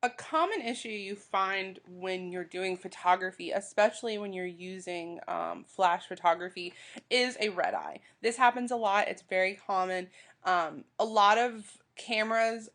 A common issue you find when you're doing photography, especially when you're using flash photography, is a red eye. This happens a lot. It's very common. A lot of cameras,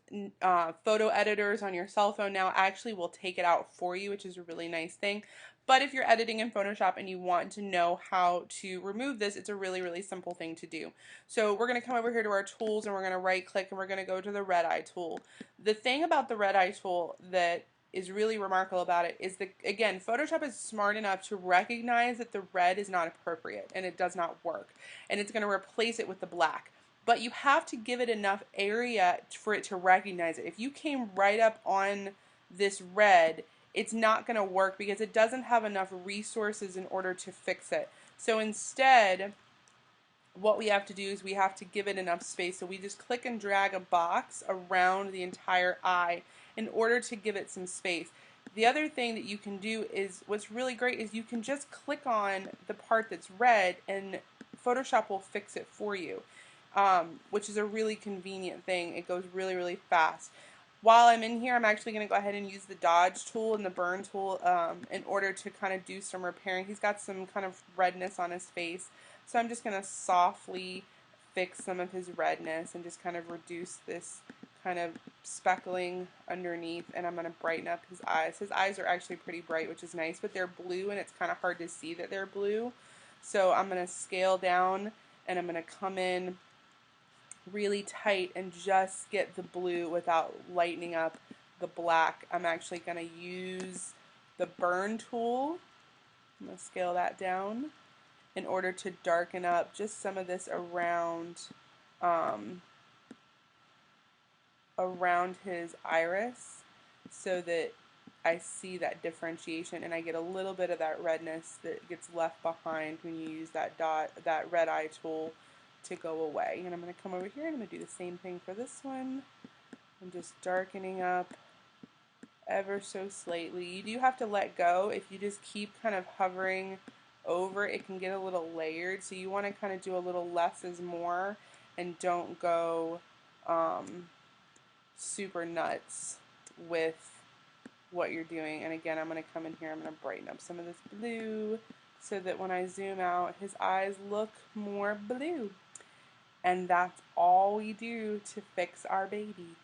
photo editors on your cell phone now actually will take it out for you, which is a really nice thing. But if you're editing in Photoshop and you want to know how to remove this, it's a really, really simple thing to do. So we're going to come over here to our tools and we're going to right click and we're going to go to the red eye tool. The thing about the red eye tool that is really remarkable about it is that, again, Photoshop is smart enough to recognize that the red is not appropriate and it does not work. And it's going to replace it with the black. But you have to give it enough area for it to recognize it. If you came right up on this red, it's not going to work because it doesn't have enough resources in order to fix it. So instead, what we have to do is we have to give it enough space. So we just click and drag a box around the entire eye in order to give it some space. The other thing that you can do is, what's really great is you can just click on the part that's red and Photoshop will fix it for you, which is a really convenient thing. It goes really, really fast. While I'm in here, I'm actually going to go ahead and use the dodge tool and the burn tool in order to kind of do some repairing. He's got some kind of redness on his face. So I'm just going to softly fix some of his redness and just kind of reduce this kind of speckling underneath, and I'm going to brighten up his eyes. His eyes are actually pretty bright, which is nice, but they're blue and it's kind of hard to see that they're blue. So I'm going to scale down and I'm going to come in really tight and just get the blue without lightening up the black. I'm actually going to use the burn tool. I'm going to scale that down in order to darken up just some of this around his iris so that I see that differentiation and I get a little bit of that redness that gets left behind when you use that red eye tool to go away. And I'm going to come over here and I'm going to do the same thing for this one. I'm just darkening up ever so slightly. You do have to let go. If you just keep kind of hovering over, it can get a little layered. So you want to kind of do a little less is more and don't go super nuts with what you're doing. And again, I'm going to come in here, I'm going to brighten up some of this blue so that when I zoom out, his eyes look more blue. And that's all we do to fix our baby.